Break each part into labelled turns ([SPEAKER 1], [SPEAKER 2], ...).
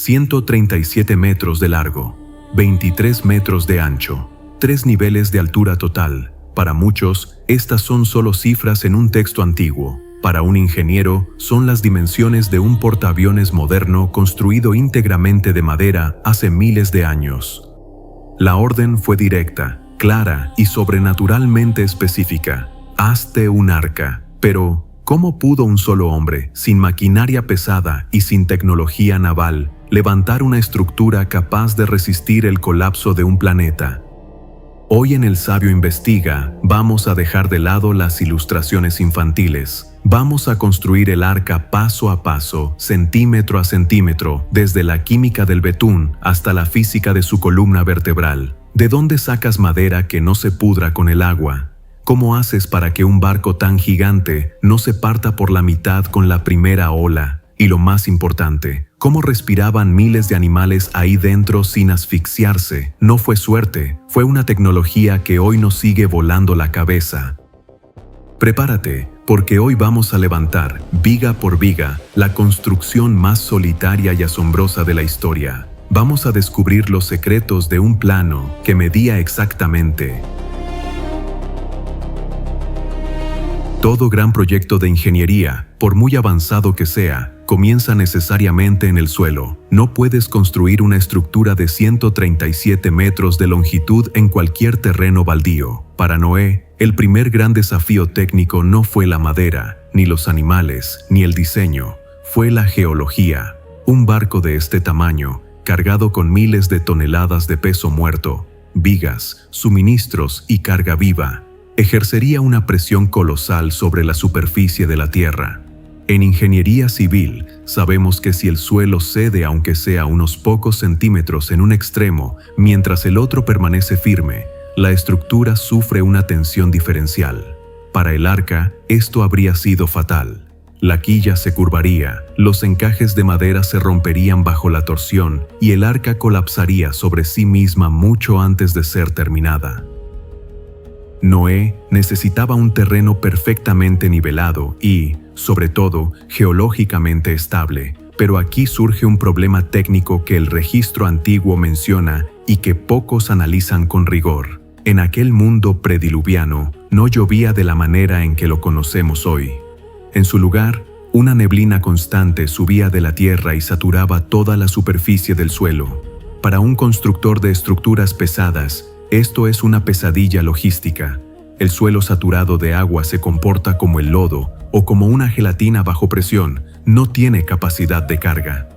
[SPEAKER 1] 137 metros de largo, 23 metros de ancho, 3 niveles de altura total. Para muchos, estas son solo cifras en un texto antiguo. Para un ingeniero, son las dimensiones de un portaaviones moderno construido íntegramente de madera hace miles de años. La orden fue directa, clara y sobrenaturalmente específica. Hazte un arca. Pero, ¿cómo pudo un solo hombre, sin maquinaria pesada y sin tecnología naval, levantar una estructura capaz de resistir el colapso de un planeta? Hoy en El Sabio Investiga vamos a dejar de lado las ilustraciones infantiles. Vamos a construir el arca paso a paso, centímetro a centímetro, desde la química del betún hasta la física de su columna vertebral. ¿De dónde sacas madera que no se pudra con el agua? ¿Cómo haces para que un barco tan gigante no se parta por la mitad con la primera ola? Y lo más importante, ¿cómo respiraban miles de animales ahí dentro sin asfixiarse? No fue suerte, fue una tecnología que hoy nos sigue volando la cabeza. Prepárate, porque hoy vamos a levantar, viga por viga, la construcción más solitaria y asombrosa de la historia. Vamos a descubrir los secretos de un plano que medía exactamente. Todo gran proyecto de ingeniería, por muy avanzado que sea, comienza necesariamente en el suelo. No puedes construir una estructura de 137 metros de longitud en cualquier terreno baldío. Para Noé, el primer gran desafío técnico no fue la madera, ni los animales, ni el diseño. Fue la geología. Un barco de este tamaño, cargado con miles de toneladas de peso muerto, vigas, suministros y carga viva, ejercería una presión colosal sobre la superficie de la Tierra. En ingeniería civil, sabemos que si el suelo cede aunque sea unos pocos centímetros en un extremo, mientras el otro permanece firme, la estructura sufre una tensión diferencial. Para el arca, esto habría sido fatal. La quilla se curvaría, los encajes de madera se romperían bajo la torsión y el arca colapsaría sobre sí misma mucho antes de ser terminada. Noé necesitaba un terreno perfectamente nivelado y, sobre todo, geológicamente estable, pero aquí surge un problema técnico que el registro antiguo menciona y que pocos analizan con rigor. En aquel mundo prediluviano, no llovía de la manera en que lo conocemos hoy. En su lugar, una neblina constante subía de la tierra y saturaba toda la superficie del suelo. Para un constructor de estructuras pesadas, esto es una pesadilla logística. El suelo saturado de agua se comporta como el lodo o como una gelatina bajo presión, no tiene capacidad de carga.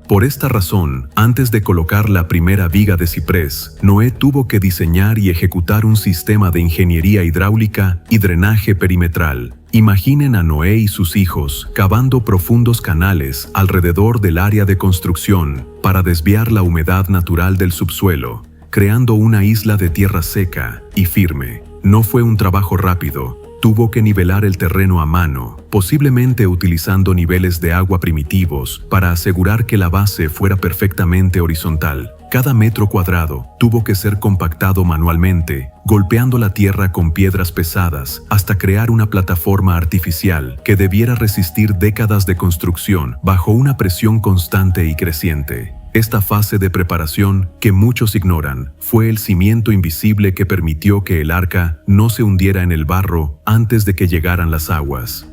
[SPEAKER 1] Por esta razón, antes de colocar la primera viga de ciprés, Noé tuvo que diseñar y ejecutar un sistema de ingeniería hidráulica y drenaje perimetral. Imaginen a Noé y sus hijos cavando profundos canales alrededor del área de construcción para desviar la humedad natural del subsuelo, creando una isla de tierra seca y firme. No fue un trabajo rápido. Tuvo que nivelar el terreno a mano, posiblemente utilizando niveles de agua primitivos para asegurar que la base fuera perfectamente horizontal. Cada metro cuadrado tuvo que ser compactado manualmente, golpeando la tierra con piedras pesadas hasta crear una plataforma artificial que debiera resistir décadas de construcción bajo una presión constante y creciente. Esta fase de preparación, que muchos ignoran, fue el cimiento invisible que permitió que el arca no se hundiera en el barro antes de que llegaran las aguas.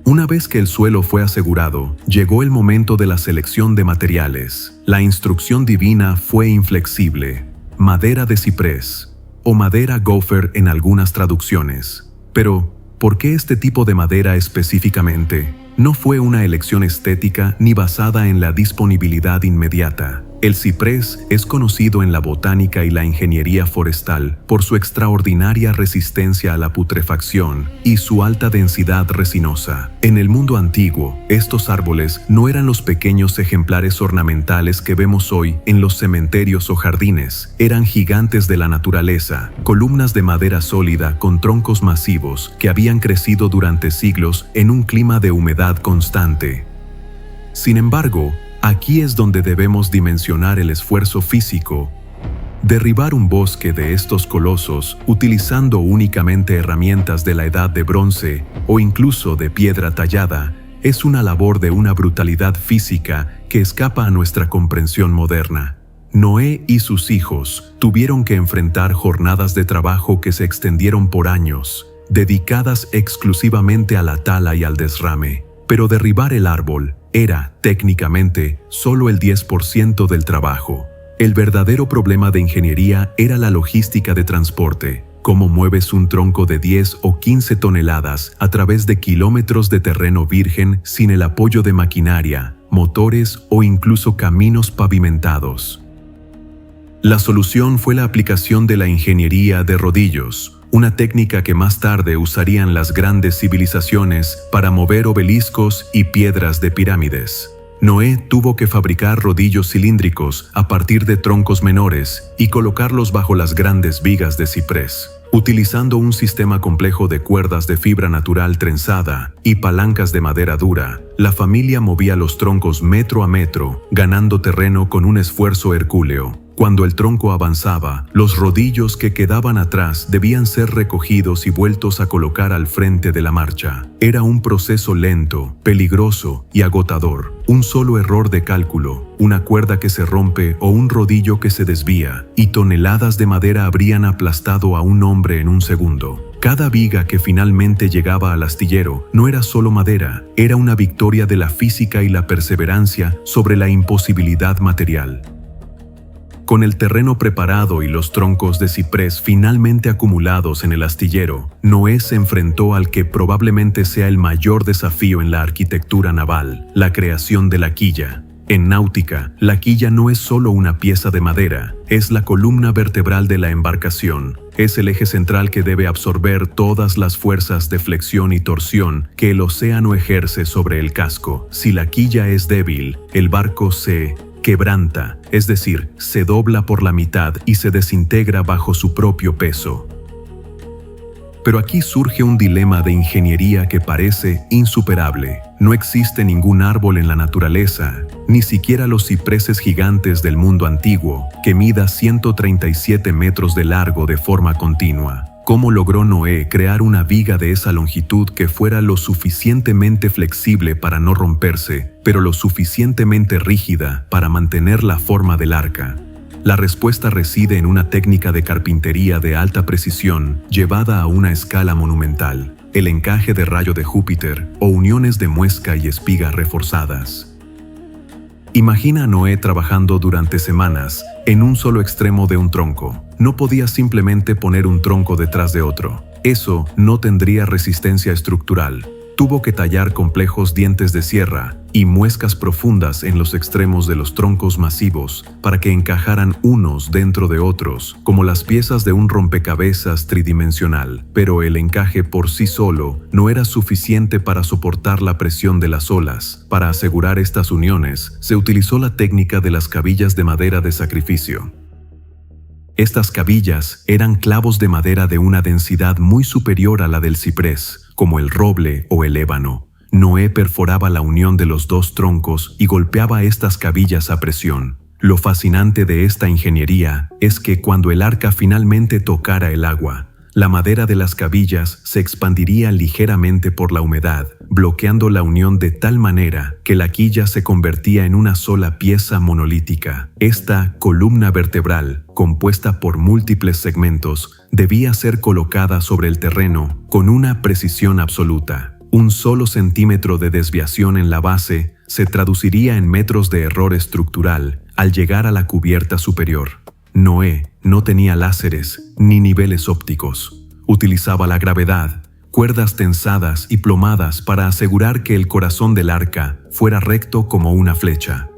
[SPEAKER 1] Una vez que el suelo fue asegurado, llegó el momento de la selección de materiales. La instrucción divina fue inflexible: madera de ciprés o madera gopher en algunas traducciones. Pero, ¿por qué este tipo de madera específicamente? No fue una elección estética ni basada en la disponibilidad inmediata. El ciprés es conocido en la botánica y la ingeniería forestal por su extraordinaria resistencia a la putrefacción y su alta densidad resinosa. En el mundo antiguo, estos árboles no eran los pequeños ejemplares ornamentales que vemos hoy en los cementerios o jardines. Eran gigantes de la naturaleza, columnas de madera sólida con troncos masivos que habían crecido durante siglos en un clima de humedad constante. Sin embargo, aquí es donde debemos dimensionar el esfuerzo físico. Derribar un bosque de estos colosos utilizando únicamente herramientas de la edad de bronce o incluso de piedra tallada es una labor de una brutalidad física que escapa a nuestra comprensión moderna. Noé y sus hijos tuvieron que enfrentar jornadas de trabajo que se extendieron por años, dedicadas exclusivamente a la tala y al desrame. Pero derribar el árbol era, técnicamente, solo el 10% del trabajo. El verdadero problema de ingeniería era la logística de transporte. Cómo mueves un tronco de 10 o 15 toneladas a través de kilómetros de terreno virgen sin el apoyo de maquinaria, motores o incluso caminos pavimentados. La solución fue la aplicación de la ingeniería de rodillos, una técnica que más tarde usarían las grandes civilizaciones para mover obeliscos y piedras de pirámides. Noé tuvo que fabricar rodillos cilíndricos a partir de troncos menores y colocarlos bajo las grandes vigas de ciprés. Utilizando un sistema complejo de cuerdas de fibra natural trenzada y palancas de madera dura, la familia movía los troncos metro a metro, ganando terreno con un esfuerzo hercúleo. Cuando el tronco avanzaba, los rodillos que quedaban atrás debían ser recogidos y vueltos a colocar al frente de la marcha. Era un proceso lento, peligroso y agotador. Un solo error de cálculo, una cuerda que se rompe o un rodillo que se desvía, y toneladas de madera habrían aplastado a un hombre en un segundo. Cada viga que finalmente llegaba al astillero no era solo madera, era una victoria de la física y la perseverancia sobre la imposibilidad material. Con el terreno preparado y los troncos de ciprés finalmente acumulados en el astillero, Noé se enfrentó al que probablemente sea el mayor desafío en la arquitectura naval, la creación de la quilla. En náutica, la quilla no es solo una pieza de madera, es la columna vertebral de la embarcación. Es el eje central que debe absorber todas las fuerzas de flexión y torsión que el océano ejerce sobre el casco. Si la quilla es débil, el barco se quebranta, es decir, se dobla por la mitad y se desintegra bajo su propio peso. Pero aquí surge un dilema de ingeniería que parece insuperable. No existe ningún árbol en la naturaleza, ni siquiera los cipreses gigantes del mundo antiguo, que mida 137 metros de largo de forma continua. ¿Cómo logró Noé crear una viga de esa longitud que fuera lo suficientemente flexible para no romperse, pero lo suficientemente rígida para mantener la forma del arca? La respuesta reside en una técnica de carpintería de alta precisión llevada a una escala monumental, el encaje de rayo de Júpiter o uniones de muesca y espiga reforzadas. Imagina a Noé trabajando durante semanas en un solo extremo de un tronco. No podía simplemente poner un tronco detrás de otro. Eso no tendría resistencia estructural. Tuvo que tallar complejos dientes de sierra y muescas profundas en los extremos de los troncos masivos para que encajaran unos dentro de otros, como las piezas de un rompecabezas tridimensional. Pero el encaje por sí solo no era suficiente para soportar la presión de las olas. Para asegurar estas uniones, se utilizó la técnica de las cabillas de madera de sacrificio. Estas cabillas eran clavos de madera de una densidad muy superior a la del ciprés, como el roble o el ébano. Noé perforaba la unión de los dos troncos y golpeaba estas cabillas a presión. Lo fascinante de esta ingeniería es que cuando el arca finalmente tocara el agua, la madera de las cabillas se expandiría ligeramente por la humedad, bloqueando la unión de tal manera que la quilla se convertía en una sola pieza monolítica. Esta columna vertebral, compuesta por múltiples segmentos, debía ser colocada sobre el terreno con una precisión absoluta. Un solo centímetro de desviación en la base se traduciría en metros de error estructural al llegar a la cubierta superior. Noé no tenía láseres ni niveles ópticos. Utilizaba la gravedad, cuerdas tensadas y plomadas para asegurar que el corazón del arca fuera recto como una flecha.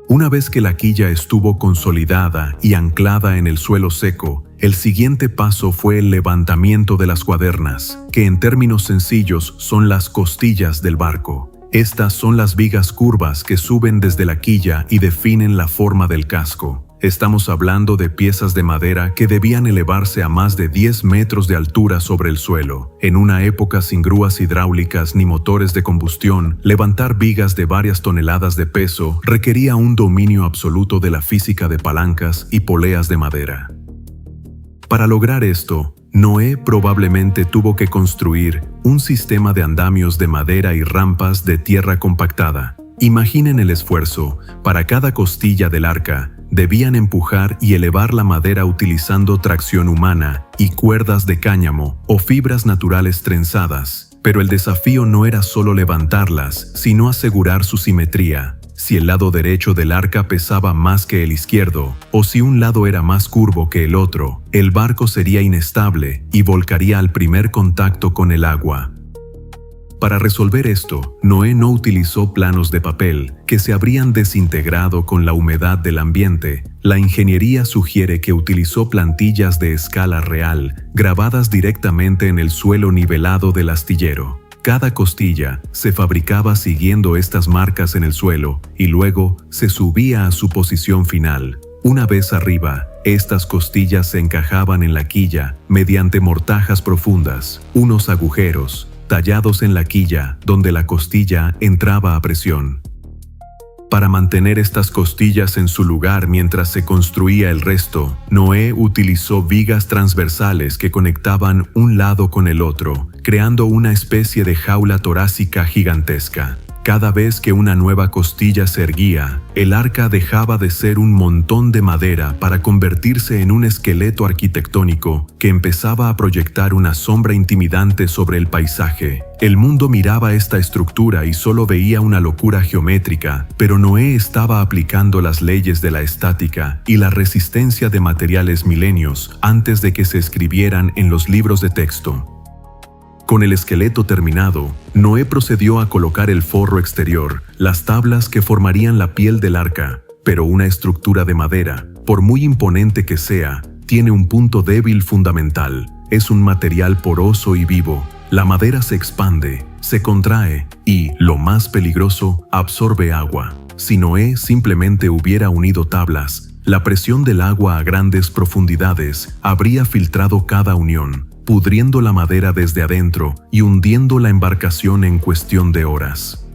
[SPEAKER 1] Una vez que la quilla estuvo consolidada y anclada en el suelo seco, el siguiente paso fue el levantamiento de las cuadernas, que en términos sencillos son las costillas del barco. Estas son las vigas curvas que suben desde la quilla y definen la forma del casco. Estamos hablando de piezas de madera que debían elevarse a más de 10 metros de altura sobre el suelo. En una época sin grúas hidráulicas ni motores de combustión, levantar vigas de varias toneladas de peso requería un dominio absoluto de la física de palancas y poleas de madera. Para lograr esto, Noé probablemente tuvo que construir un sistema de andamios de madera y rampas de tierra compactada. Imaginen el esfuerzo. Para cada costilla del arca, debían empujar y elevar la madera utilizando tracción humana y cuerdas de cáñamo o fibras naturales trenzadas. Pero el desafío no era solo levantarlas, sino asegurar su simetría. Si el lado derecho del arca pesaba más que el izquierdo, o si un lado era más curvo que el otro, el barco sería inestable y volcaría al primer contacto con el agua. Para resolver esto, Noé no utilizó planos de papel que se habrían desintegrado con la humedad del ambiente. La ingeniería sugiere que utilizó plantillas de escala real, grabadas directamente en el suelo nivelado del astillero. Cada costilla se fabricaba siguiendo estas marcas en el suelo y luego se subía a su posición final. Una vez arriba, estas costillas se encajaban en la quilla mediante mortajas profundas, unos agujeros tallados en la quilla donde la costilla entraba a presión. Para mantener estas costillas en su lugar mientras se construía el resto, Noé utilizó vigas transversales que conectaban un lado con el otro, creando una especie de jaula torácica gigantesca. Cada vez que una nueva costilla se erguía, el arca dejaba de ser un montón de madera para convertirse en un esqueleto arquitectónico que empezaba a proyectar una sombra intimidante sobre el paisaje. El mundo miraba esta estructura y solo veía una locura geométrica, pero Noé estaba aplicando las leyes de la estática y la resistencia de materiales milenios antes de que se escribieran en los libros de texto. Con el esqueleto terminado, Noé procedió a colocar el forro exterior, las tablas que formarían la piel del arca. Pero una estructura de madera, por muy imponente que sea, tiene un punto débil fundamental. Es un material poroso y vivo. La madera se expande, se contrae y, lo más peligroso, absorbe agua. Si Noé simplemente hubiera unido tablas, la presión del agua a grandes profundidades habría filtrado cada unión, pudriendo la madera desde adentro y hundiendo la embarcación en cuestión de horas.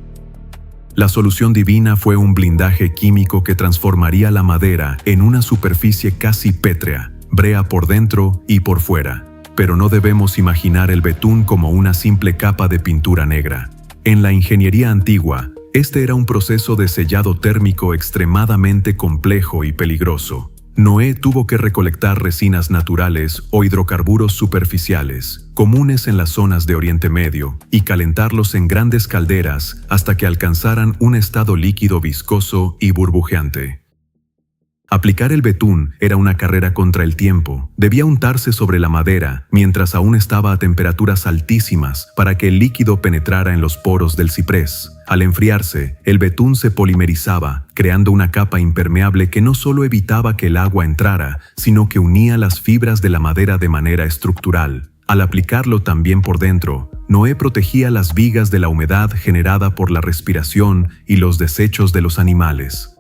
[SPEAKER 1] La solución divina fue un blindaje químico que transformaría la madera en una superficie casi pétrea, brea por dentro y por fuera. Pero no debemos imaginar el betún como una simple capa de pintura negra. En la ingeniería antigua, este era un proceso de sellado térmico extremadamente complejo y peligroso. Noé tuvo que recolectar resinas naturales o hidrocarburos superficiales, comunes en las zonas de Oriente Medio, y calentarlos en grandes calderas hasta que alcanzaran un estado líquido viscoso y burbujeante. Aplicar el betún era una carrera contra el tiempo. Debía untarse sobre la madera mientras aún estaba a temperaturas altísimas para que el líquido penetrara en los poros del ciprés. Al enfriarse, el betún se polimerizaba, creando una capa impermeable que no solo evitaba que el agua entrara, sino que unía las fibras de la madera de manera estructural. Al aplicarlo también por dentro, Noé protegía las vigas de la humedad generada por la respiración y los desechos de los animales.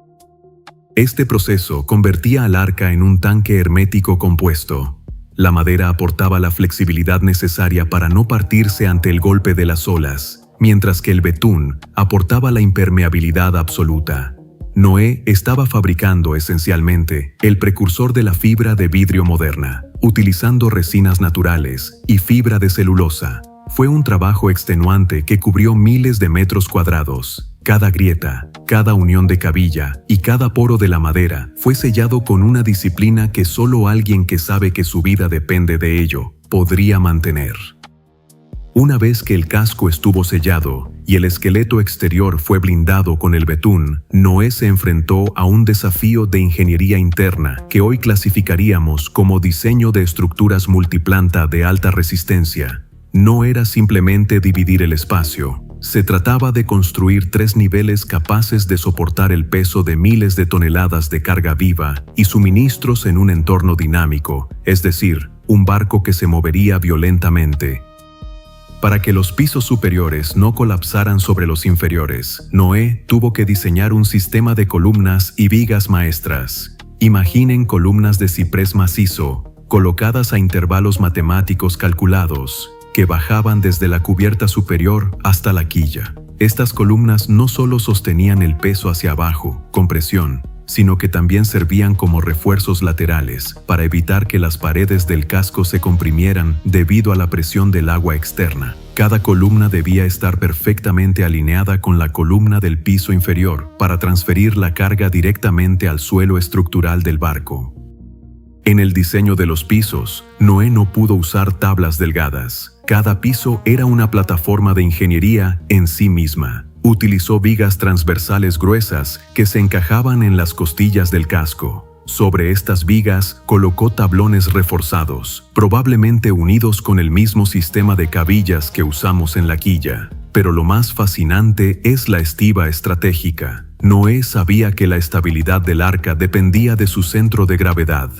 [SPEAKER 1] Este proceso convertía al arca en un tanque hermético compuesto. La madera aportaba la flexibilidad necesaria para no partirse ante el golpe de las olas, mientras que el betún aportaba la impermeabilidad absoluta. Noé estaba fabricando esencialmente el precursor de la fibra de vidrio moderna, utilizando resinas naturales y fibra de celulosa. Fue un trabajo extenuante que cubrió miles de metros cuadrados. Cada grieta, cada unión de cabilla y cada poro de la madera fue sellado con una disciplina que solo alguien que sabe que su vida depende de ello podría mantener. Una vez que el casco estuvo sellado y el esqueleto exterior fue blindado con el betún, Noé se enfrentó a un desafío de ingeniería interna que hoy clasificaríamos como diseño de estructuras multiplanta de alta resistencia. No era simplemente dividir el espacio. Se trataba de construir 3 niveles capaces de soportar el peso de miles de toneladas de carga viva y suministros en un entorno dinámico, es decir, un barco que se movería violentamente. Para que los pisos superiores no colapsaran sobre los inferiores, Noé tuvo que diseñar un sistema de columnas y vigas maestras. Imaginen columnas de ciprés macizo, colocadas a intervalos matemáticos calculados, que bajaban desde la cubierta superior hasta la quilla. Estas columnas no solo sostenían el peso hacia abajo, con presión, sino que también servían como refuerzos laterales para evitar que las paredes del casco se comprimieran debido a la presión del agua externa. Cada columna debía estar perfectamente alineada con la columna del piso inferior para transferir la carga directamente al suelo estructural del barco. En el diseño de los pisos, Noé no pudo usar tablas delgadas. Cada piso era una plataforma de ingeniería en sí misma. Utilizó vigas transversales gruesas que se encajaban en las costillas del casco. Sobre estas vigas colocó tablones reforzados, probablemente unidos con el mismo sistema de cabillas que usamos en la quilla. Pero lo más fascinante es la estiba estratégica. Noé sabía que la estabilidad del arca dependía de su centro de gravedad.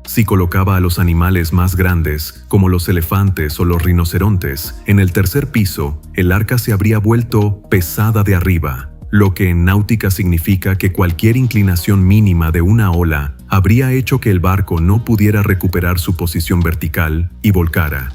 [SPEAKER 1] Si colocaba a los animales más grandes, como los elefantes o los rinocerontes, en el tercer piso, el arca se habría vuelto pesada de arriba, lo que en náutica significa que cualquier inclinación mínima de una ola habría hecho que el barco no pudiera recuperar su posición vertical y volcara.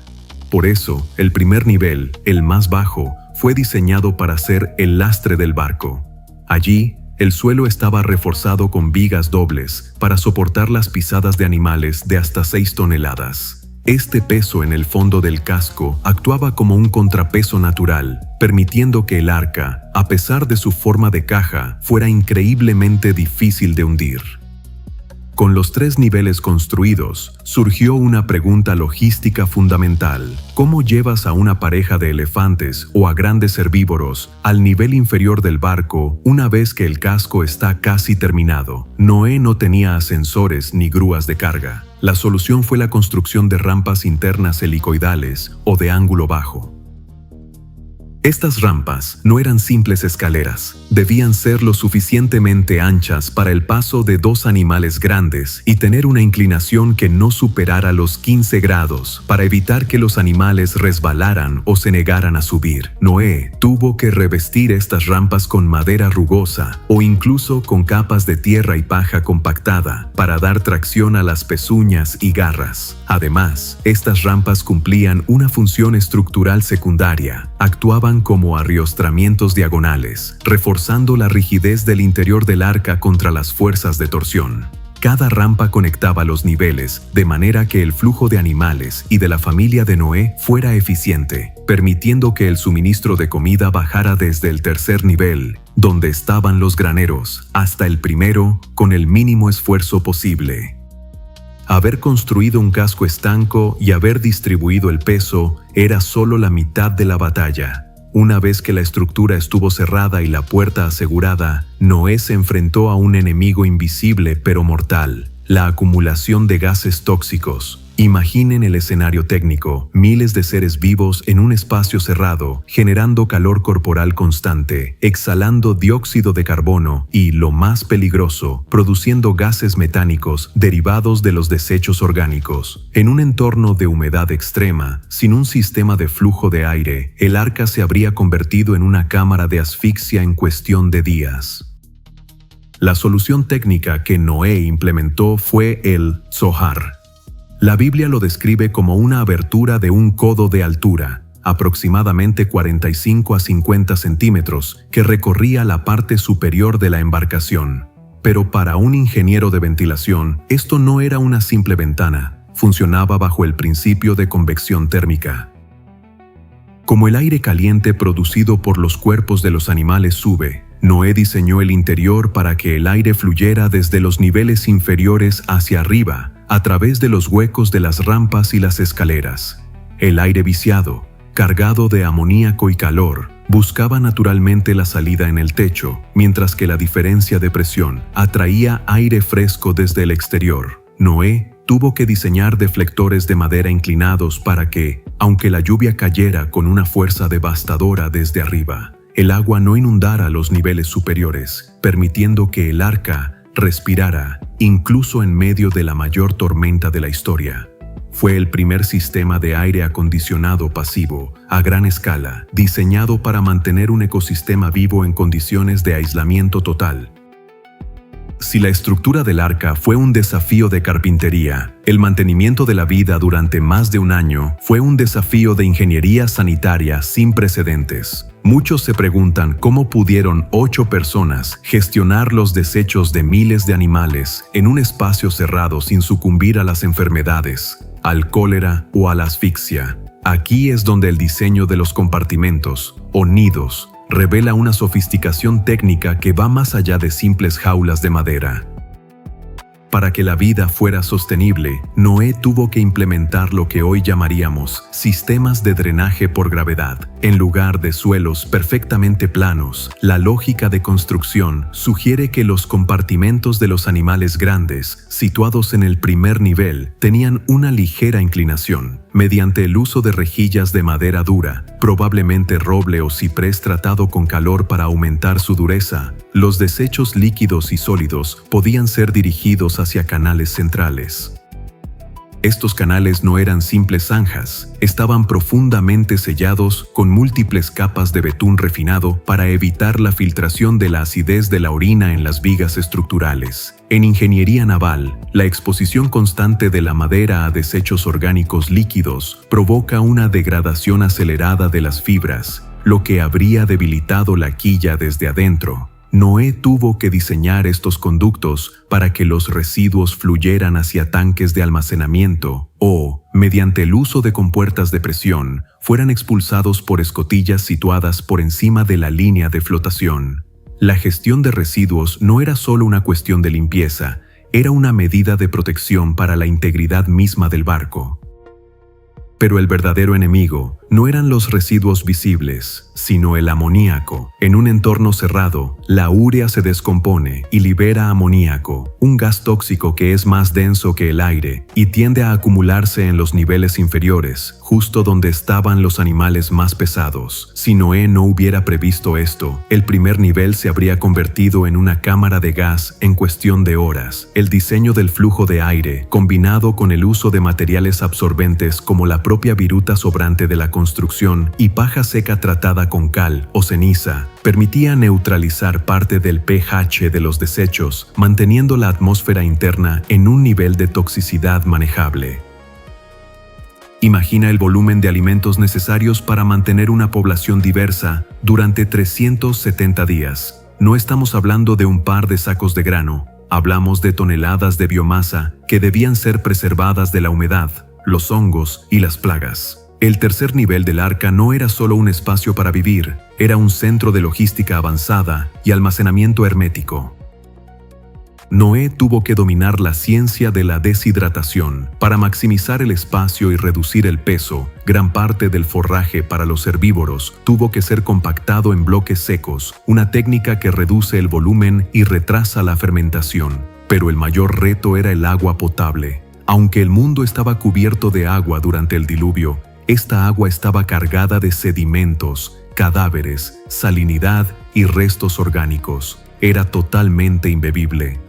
[SPEAKER 1] Por eso, el primer nivel, el más bajo, fue diseñado para ser el lastre del barco. Allí, el suelo estaba reforzado con vigas dobles para soportar las pisadas de animales de hasta 6 toneladas. Este peso en el fondo del casco actuaba como un contrapeso natural, permitiendo que el arca, a pesar de su forma de caja, fuera increíblemente difícil de hundir. Con los 3 niveles construidos, surgió una pregunta logística fundamental. ¿Cómo llevas a una pareja de elefantes o a grandes herbívoros al nivel inferior del barco una vez que el casco está casi terminado? Noé no tenía ascensores ni grúas de carga. La solución fue la construcción de rampas internas helicoidales o de ángulo bajo. Estas rampas no eran simples escaleras, debían ser lo suficientemente anchas para el paso de 2 animales grandes y tener una inclinación que no superara los 15 grados para evitar que los animales resbalaran o se negaran a subir. Noé tuvo que revestir estas rampas con madera rugosa o incluso con capas de tierra y paja compactada para dar tracción a las pezuñas y garras. Además, estas rampas cumplían una función estructural secundaria, actuaban como arriostramientos diagonales, reforzando la rigidez del interior del arca contra las fuerzas de torsión. Cada rampa conectaba los niveles de manera que el flujo de animales y de la familia de Noé fuera eficiente, permitiendo que el suministro de comida bajara desde el tercer nivel, donde estaban los graneros, hasta el primero, con el mínimo esfuerzo posible. Haber construido un casco estanco y haber distribuido el peso era solo la mitad de la batalla. Una vez que la estructura estuvo cerrada y la puerta asegurada, Noé se enfrentó a un enemigo invisible pero mortal: la acumulación de gases tóxicos. Imaginen el escenario técnico: miles de seres vivos en un espacio cerrado, generando calor corporal constante, exhalando dióxido de carbono y, lo más peligroso, produciendo gases metánicos derivados de los desechos orgánicos. En un entorno de humedad extrema, sin un sistema de flujo de aire, el arca se habría convertido en una cámara de asfixia en cuestión de días. La solución técnica que Noé implementó fue el Zohar. La Biblia lo describe como una abertura de un codo de altura, aproximadamente 45 a 50 centímetros, que recorría la parte superior de la embarcación. Pero para un ingeniero de ventilación, esto no era una simple ventana, funcionaba bajo el principio de convección térmica. Como el aire caliente producido por los cuerpos de los animales sube, Noé diseñó el interior para que el aire fluyera desde los niveles inferiores hacia arriba, a través de los huecos de las rampas y las escaleras. El aire viciado, cargado de amoníaco y calor, buscaba naturalmente la salida en el techo, mientras que la diferencia de presión atraía aire fresco desde el exterior. Noé tuvo que diseñar deflectores de madera inclinados para que, aunque la lluvia cayera con una fuerza devastadora desde arriba, el agua no inundara los niveles superiores, permitiendo que el arca respirara, incluso en medio de la mayor tormenta de la historia. Fue el primer sistema de aire acondicionado pasivo, a gran escala, diseñado para mantener un ecosistema vivo en condiciones de aislamiento total. Si la estructura del arca fue un desafío de carpintería, el mantenimiento de la vida durante más de un año fue un desafío de ingeniería sanitaria sin precedentes. Muchos se preguntan cómo pudieron 8 personas gestionar los desechos de miles de animales en un espacio cerrado sin sucumbir a las enfermedades, al cólera o a la asfixia. Aquí es donde el diseño de los compartimentos, o nidos, revela una sofisticación técnica que va más allá de simples jaulas de madera. Para que la vida fuera sostenible, Noé tuvo que implementar lo que hoy llamaríamos sistemas de drenaje por gravedad. En lugar de suelos perfectamente planos, la lógica de construcción sugiere que los compartimentos de los animales grandes, situados en el primer nivel, tenían una ligera inclinación. Mediante el uso de rejillas de madera dura, probablemente roble o ciprés tratado con calor para aumentar su dureza, los desechos líquidos y sólidos podían ser dirigidos hacia canales centrales. Estos canales no eran simples zanjas, estaban profundamente sellados con múltiples capas de betún refinado para evitar la filtración de la acidez de la orina en las vigas estructurales. En ingeniería naval, la exposición constante de la madera a desechos orgánicos líquidos provoca una degradación acelerada de las fibras, lo que habría debilitado la quilla desde adentro. Noé tuvo que diseñar estos conductos para que los residuos fluyeran hacia tanques de almacenamiento o, mediante el uso de compuertas de presión, fueran expulsados por escotillas situadas por encima de la línea de flotación. La gestión de residuos no era solo una cuestión de limpieza, era una medida de protección para la integridad misma del barco. Pero el verdadero enemigo no eran los residuos visibles, sino el amoníaco. En un entorno cerrado, la urea se descompone y libera amoníaco, un gas tóxico que es más denso que el aire y tiende a acumularse en los niveles inferiores, justo donde estaban los animales más pesados. Si Noé no hubiera previsto esto, el primer nivel se habría convertido en una cámara de gas en cuestión de horas. El diseño del flujo de aire, combinado con el uso de materiales absorbentes como la propia viruta sobrante de la construcción y paja seca tratada con cal o ceniza, permitía neutralizar parte del pH de los desechos, manteniendo la atmósfera interna en un nivel de toxicidad manejable. Imagina el volumen de alimentos necesarios para mantener una población diversa durante 370 días. No estamos hablando de un par de sacos de grano, hablamos de toneladas de biomasa que debían ser preservadas de la humedad, los hongos y las plagas. El tercer nivel del arca no era solo un espacio para vivir, era un centro de logística avanzada y almacenamiento hermético. Noé tuvo que dominar la ciencia de la deshidratación para maximizar el espacio y reducir el peso. Gran parte del forraje para los herbívoros tuvo que ser compactado en bloques secos, una técnica que reduce el volumen y retrasa la fermentación. Pero el mayor reto era el agua potable. Aunque el mundo estaba cubierto de agua durante el diluvio, esta agua estaba cargada de sedimentos, cadáveres, salinidad y restos orgánicos. Era totalmente imbebible.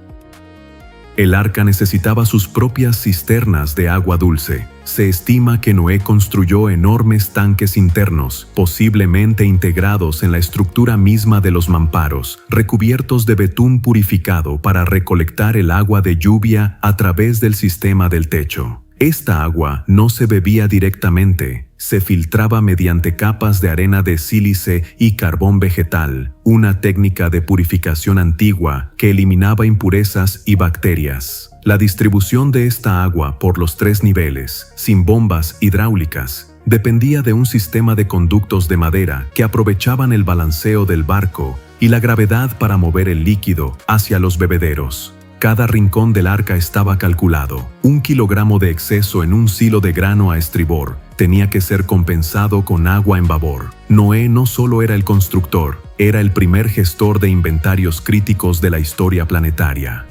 [SPEAKER 1] El arca necesitaba sus propias cisternas de agua dulce. Se estima que Noé construyó enormes tanques internos, posiblemente integrados en la estructura misma de los mamparos, recubiertos de betún purificado para recolectar el agua de lluvia a través del sistema del techo. Esta agua no se bebía directamente, se filtraba mediante capas de arena de sílice y carbón vegetal, una técnica de purificación antigua que eliminaba impurezas y bacterias. La distribución de esta agua por los 3 niveles, sin bombas hidráulicas, dependía de un sistema de conductos de madera que aprovechaban el balanceo del barco y la gravedad para mover el líquido hacia los bebederos. Cada rincón del arca estaba calculado. 1 kilogramo de exceso en un silo de grano a estribor tenía que ser compensado con agua en babor. Noé no solo era el constructor, era el primer gestor de inventarios críticos de la historia planetaria.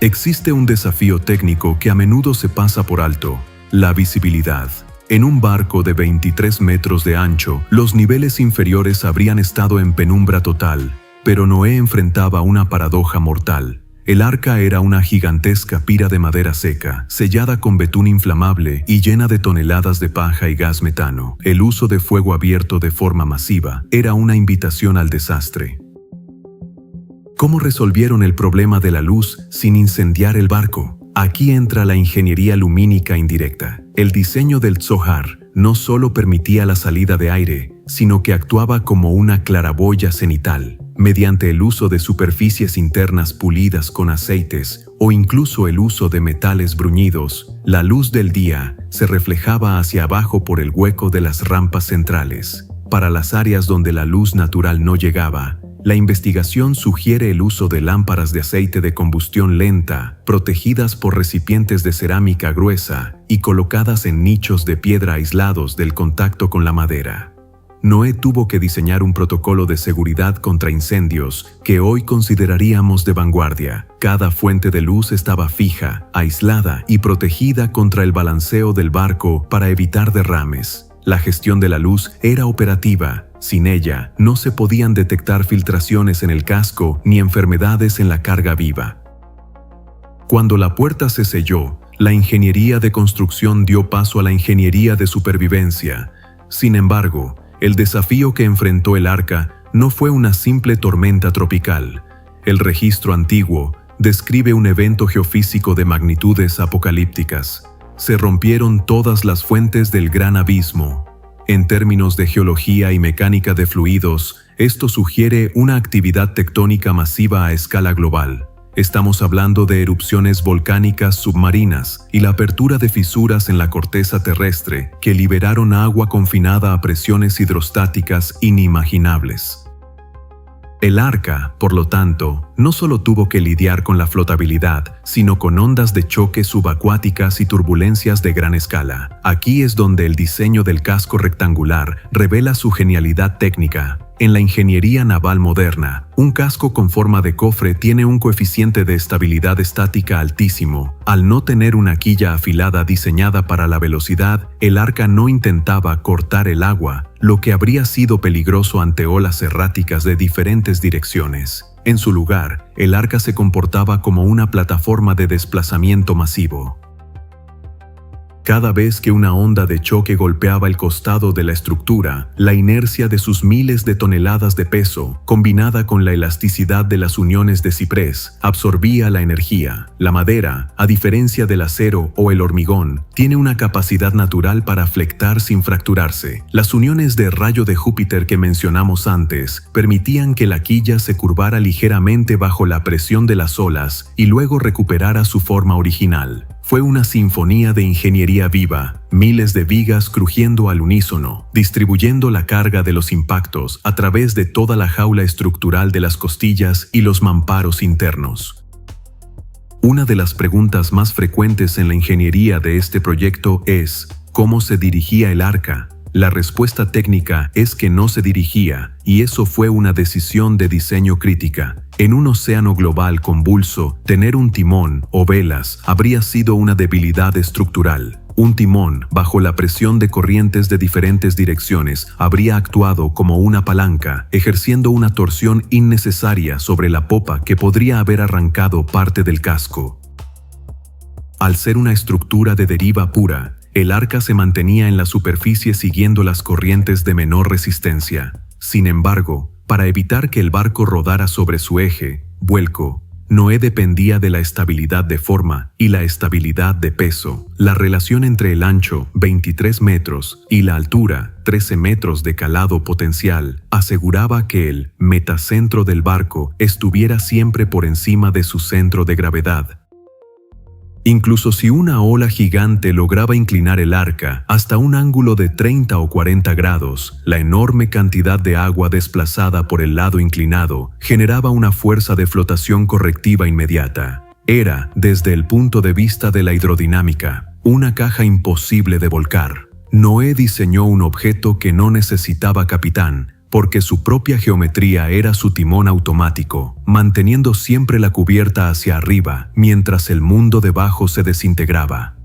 [SPEAKER 1] Existe un desafío técnico que a menudo se pasa por alto: la visibilidad. En un barco de 23 metros de ancho, los niveles inferiores habrían estado en penumbra total, pero Noé enfrentaba una paradoja mortal. El arca era una gigantesca pira de madera seca, sellada con betún inflamable y llena de toneladas de paja y gas metano. El uso de fuego abierto de forma masiva era una invitación al desastre. ¿Cómo resolvieron el problema de la luz sin incendiar el barco? Aquí entra la ingeniería lumínica indirecta. El diseño del Zohar no solo permitía la salida de aire, sino que actuaba como una claraboya cenital. Mediante el uso de superficies internas pulidas con aceites o incluso el uso de metales bruñidos, la luz del día se reflejaba hacia abajo por el hueco de las rampas centrales. Para las áreas donde la luz natural no llegaba, la investigación sugiere el uso de lámparas de aceite de combustión lenta, protegidas por recipientes de cerámica gruesa y colocadas en nichos de piedra aislados del contacto con la madera. Noé tuvo que diseñar un protocolo de seguridad contra incendios que hoy consideraríamos de vanguardia. Cada fuente de luz estaba fija, aislada y protegida contra el balanceo del barco para evitar derrames. La gestión de la luz era operativa. Sin ella, no se podían detectar filtraciones en el casco ni enfermedades en la carga viva. Cuando la puerta se selló, la ingeniería de construcción dio paso a la ingeniería de supervivencia. Sin embargo, el desafío que enfrentó el arca no fue una simple tormenta tropical. El registro antiguo describe un evento geofísico de magnitudes apocalípticas. Se rompieron todas las fuentes del gran abismo. En términos de geología y mecánica de fluidos, esto sugiere una actividad tectónica masiva a escala global. Estamos hablando de erupciones volcánicas submarinas y la apertura de fisuras en la corteza terrestre que liberaron agua confinada a presiones hidrostáticas inimaginables. El arca, por lo tanto, no solo tuvo que lidiar con la flotabilidad, sino con ondas de choque subacuáticas y turbulencias de gran escala. Aquí es donde el diseño del casco rectangular revela su genialidad técnica. En la ingeniería naval moderna, un casco con forma de cofre tiene un coeficiente de estabilidad estática altísimo. Al no tener una quilla afilada diseñada para la velocidad, el arca no intentaba cortar el agua, lo que habría sido peligroso ante olas erráticas de diferentes direcciones. En su lugar, el arca se comportaba como una plataforma de desplazamiento masivo. Cada vez que una onda de choque golpeaba el costado de la estructura, la inercia de sus miles de toneladas de peso, combinada con la elasticidad de las uniones de ciprés, absorbía la energía. La madera, a diferencia del acero o el hormigón, tiene una capacidad natural para flectar sin fracturarse. Las uniones de rayo de Júpiter que mencionamos antes permitían que la quilla se curvara ligeramente bajo la presión de las olas y luego recuperara su forma original. Fue una sinfonía de ingeniería viva, miles de vigas crujiendo al unísono, distribuyendo la carga de los impactos a través de toda la jaula estructural de las costillas y los mamparos internos. Una de las preguntas más frecuentes en la ingeniería de este proyecto es ¿cómo se dirigía el arca? La respuesta técnica es que no se dirigía, y eso fue una decisión de diseño crítica. En un océano global convulso, tener un timón o velas habría sido una debilidad estructural. Un timón, bajo la presión de corrientes de diferentes direcciones, habría actuado como una palanca, ejerciendo una torsión innecesaria sobre la popa que podría haber arrancado parte del casco. Al ser una estructura de deriva pura, el arca se mantenía en la superficie siguiendo las corrientes de menor resistencia. Sin embargo, para evitar que el barco rodara sobre su eje, vuelco, Noé dependía de la estabilidad de forma y la estabilidad de peso. La relación entre el ancho, 23 metros, y la altura, 13 metros de calado potencial, aseguraba que el metacentro del barco estuviera siempre por encima de su centro de gravedad. Incluso si una ola gigante lograba inclinar el arca hasta un ángulo de 30 o 40 grados, la enorme cantidad de agua desplazada por el lado inclinado generaba una fuerza de flotación correctiva inmediata. Era, desde el punto de vista de la hidrodinámica, una caja imposible de volcar. Noé diseñó un objeto que no necesitaba capitán, porque su propia geometría era su timón automático, manteniendo siempre la cubierta hacia arriba mientras el mundo debajo se desintegraba.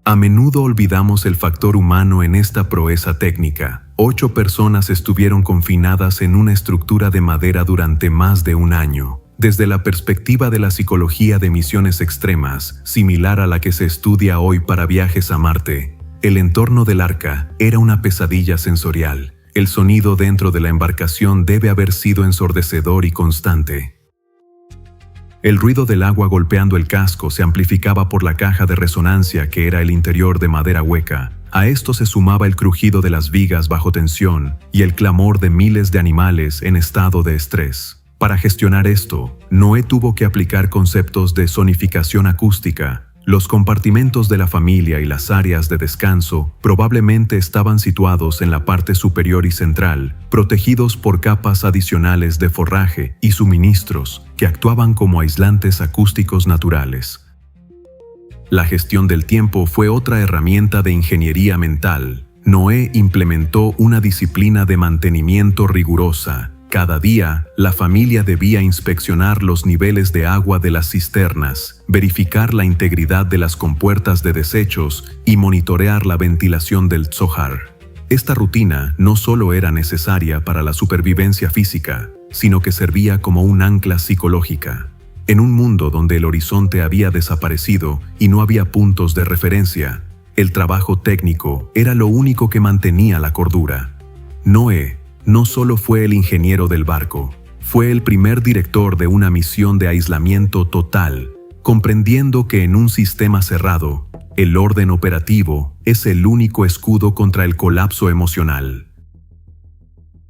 [SPEAKER 1] A menudo olvidamos el factor humano en esta proeza técnica. 8 personas estuvieron confinadas en una estructura de madera durante más de un año. Desde la perspectiva de la psicología de misiones extremas, similar a la que se estudia hoy para viajes a Marte, el entorno del arca era una pesadilla sensorial. el sonido dentro de la embarcación debe haber sido ensordecedor y constante. El ruido del agua golpeando el casco se amplificaba por la caja de resonancia que era el interior de madera hueca. A esto se sumaba el crujido de las vigas bajo tensión y el clamor de miles de animales en estado de estrés. Para gestionar esto, Noé tuvo que aplicar conceptos de sonificación acústica. Los compartimentos de la familia y las áreas de descanso probablemente estaban situados en la parte superior y central, protegidos por capas adicionales de forraje y suministros que actuaban como aislantes acústicos naturales. La gestión del tiempo fue otra herramienta de ingeniería mental. Noé implementó una disciplina de mantenimiento rigurosa. Cada día, la familia debía inspeccionar los niveles de agua de las cisternas, verificar la integridad de las compuertas de desechos y monitorear la ventilación del Zohar. Esta rutina no solo era necesaria para la supervivencia física, sino que servía como un ancla psicológica. En un mundo donde el horizonte había desaparecido y no había puntos de referencia, el trabajo técnico era lo único que mantenía la cordura. Noé no solo fue el ingeniero del barco, fue el primer director de una misión de aislamiento total, comprendiendo que en un sistema cerrado, el orden operativo es el único escudo contra el colapso emocional.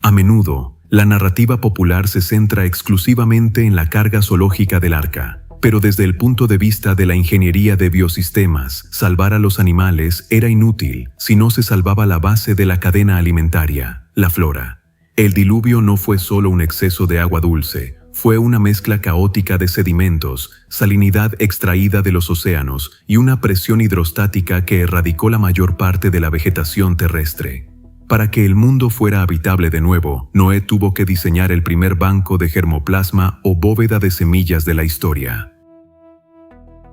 [SPEAKER 1] A menudo, la narrativa popular se centra exclusivamente en la carga zoológica del arca, pero desde el punto de vista de la ingeniería de biosistemas, salvar a los animales era inútil si no se salvaba la base de la cadena alimentaria, la flora. El diluvio no fue solo un exceso de agua dulce, fue una mezcla caótica de sedimentos, salinidad extraída de los océanos y una presión hidrostática que erradicó la mayor parte de la vegetación terrestre. Para que el mundo fuera habitable de nuevo, Noé tuvo que diseñar el primer banco de germoplasma o bóveda de semillas de la historia.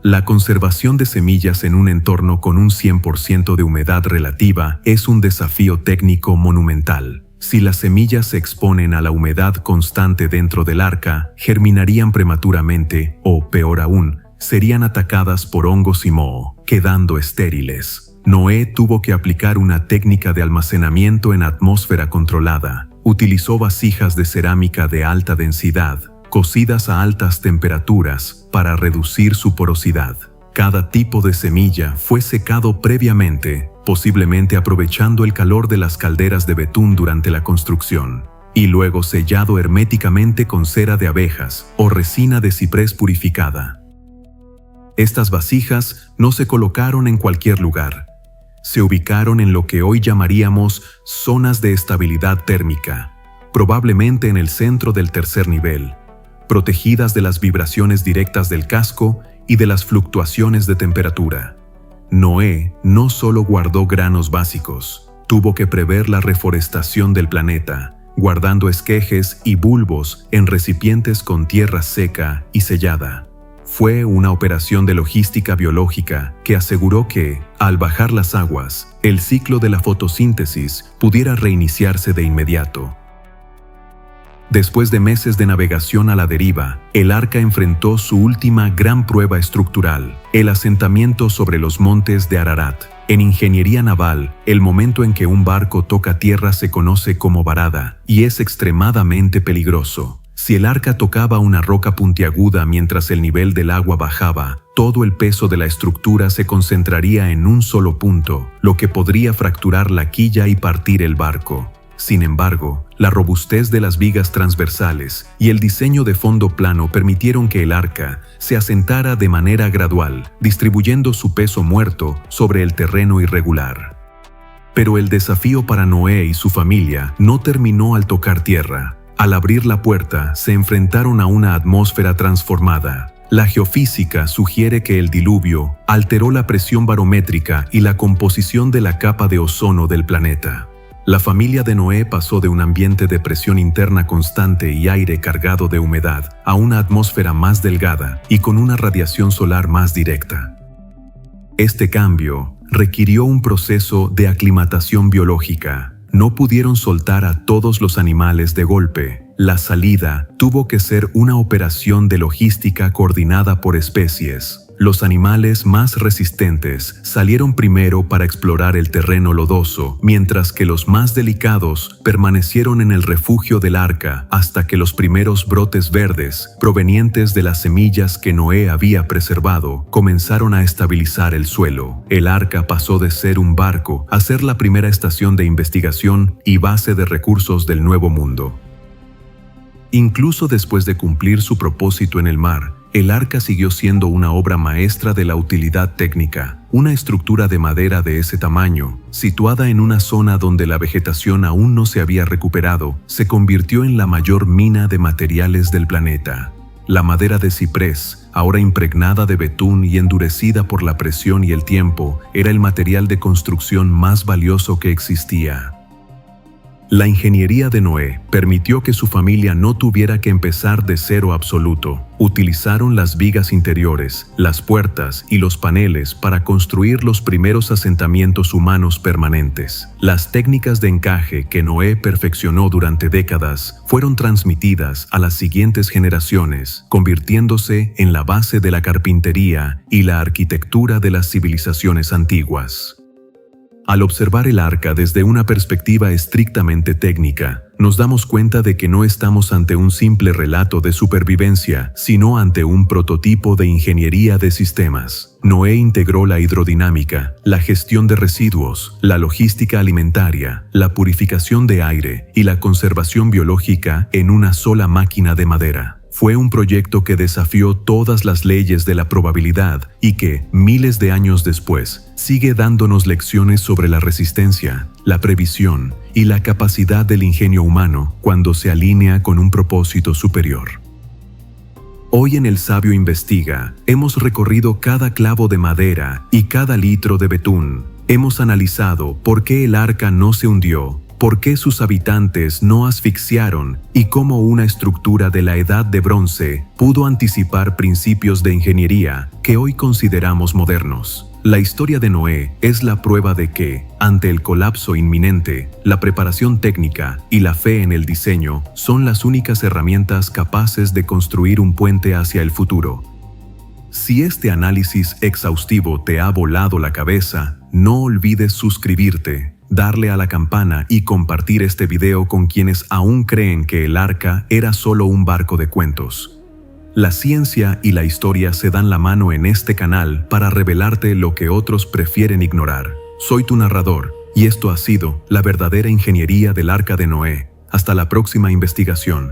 [SPEAKER 1] La conservación de semillas en un entorno con un 100% de humedad relativa es un desafío técnico monumental. Si las semillas se exponen a la humedad constante dentro del arca, germinarían prematuramente o, peor aún, serían atacadas por hongos y moho, quedando estériles. Noé tuvo que aplicar una técnica de almacenamiento en atmósfera controlada. Utilizó vasijas de cerámica de alta densidad, cocidas a altas temperaturas, para reducir su porosidad. Cada tipo de semilla fue secado previamente, posiblemente aprovechando el calor de las calderas de betún durante la construcción, y luego sellado herméticamente con cera de abejas o resina de ciprés purificada. Estas vasijas no se colocaron en cualquier lugar. Se ubicaron en lo que hoy llamaríamos zonas de estabilidad térmica, probablemente en el centro del tercer nivel, protegidas de las vibraciones directas del casco y de las fluctuaciones de temperatura. Noé no solo guardó granos básicos, tuvo que prever la reforestación del planeta, guardando esquejes y bulbos en recipientes con tierra seca y sellada. Fue una operación de logística biológica que aseguró que, al bajar las aguas, el ciclo de la fotosíntesis pudiera reiniciarse de inmediato. Después de meses de navegación a la deriva, el arca enfrentó su última gran prueba estructural, el asentamiento sobre los montes de Ararat. En ingeniería naval, el momento en que un barco toca tierra se conoce como varada y es extremadamente peligroso. Si el arca tocaba una roca puntiaguda mientras el nivel del agua bajaba, todo el peso de la estructura se concentraría en un solo punto, lo que podría fracturar la quilla y partir el barco. Sin embargo, la robustez de las vigas transversales y el diseño de fondo plano permitieron que el arca se asentara de manera gradual, distribuyendo su peso muerto sobre el terreno irregular. Pero el desafío para Noé y su familia no terminó al tocar tierra. Al abrir la puerta, se enfrentaron a una atmósfera transformada. La geofísica sugiere que el diluvio alteró la presión barométrica y la composición de la capa de ozono del planeta. La familia de Noé pasó de un ambiente de presión interna constante y aire cargado de humedad a una atmósfera más delgada y con una radiación solar más directa. Este cambio requirió un proceso de aclimatación biológica. No pudieron soltar a todos los animales de golpe. La salida tuvo que ser una operación de logística coordinada por especies. Los animales más resistentes salieron primero para explorar el terreno lodoso, mientras que los más delicados permanecieron en el refugio del arca hasta que los primeros brotes verdes, provenientes de las semillas que Noé había preservado, comenzaron a estabilizar el suelo. El arca pasó de ser un barco a ser la primera estación de investigación y base de recursos del Nuevo Mundo. Incluso después de cumplir su propósito en el mar, el arca siguió siendo una obra maestra de la utilidad técnica. Una estructura de madera de ese tamaño, situada en una zona donde la vegetación aún no se había recuperado, se convirtió en la mayor mina de materiales del planeta. La madera de ciprés, ahora impregnada de betún y endurecida por la presión y el tiempo, era el material de construcción más valioso que existía. La ingeniería de Noé permitió que su familia no tuviera que empezar de cero absoluto. Utilizaron las vigas interiores, las puertas y los paneles para construir los primeros asentamientos humanos permanentes. Las técnicas de encaje que Noé perfeccionó durante décadas fueron transmitidas a las siguientes generaciones, convirtiéndose en la base de la carpintería y la arquitectura de las civilizaciones antiguas. Al observar el arca desde una perspectiva estrictamente técnica, nos damos cuenta de que no estamos ante un simple relato de supervivencia, sino ante un prototipo de ingeniería de sistemas. Noé integró la hidrodinámica, la gestión de residuos, la logística alimentaria, la purificación de aire y la conservación biológica en una sola máquina de madera. Fue un proyecto que desafió todas las leyes de la probabilidad y que, miles de años después, sigue dándonos lecciones sobre la resistencia, la previsión y la capacidad del ingenio humano cuando se alinea con un propósito superior. Hoy en El Sabio Investiga, hemos recorrido cada clavo de madera y cada litro de betún. Hemos analizado por qué el arca no se hundió, por qué sus habitantes no asfixiaron y cómo una estructura de la Edad de Bronce pudo anticipar principios de ingeniería que hoy consideramos modernos. La historia de Noé es la prueba de que, ante el colapso inminente, la preparación técnica y la fe en el diseño son las únicas herramientas capaces de construir un puente hacia el futuro. Si este análisis exhaustivo te ha volado la cabeza, no olvides suscribirte, darle a la campana y compartir este video con quienes aún creen que el arca era solo un barco de cuentos. La ciencia y la historia se dan la mano en este canal para revelarte lo que otros prefieren ignorar. Soy tu narrador, y esto ha sido la verdadera ingeniería del arca de Noé. Hasta la próxima investigación.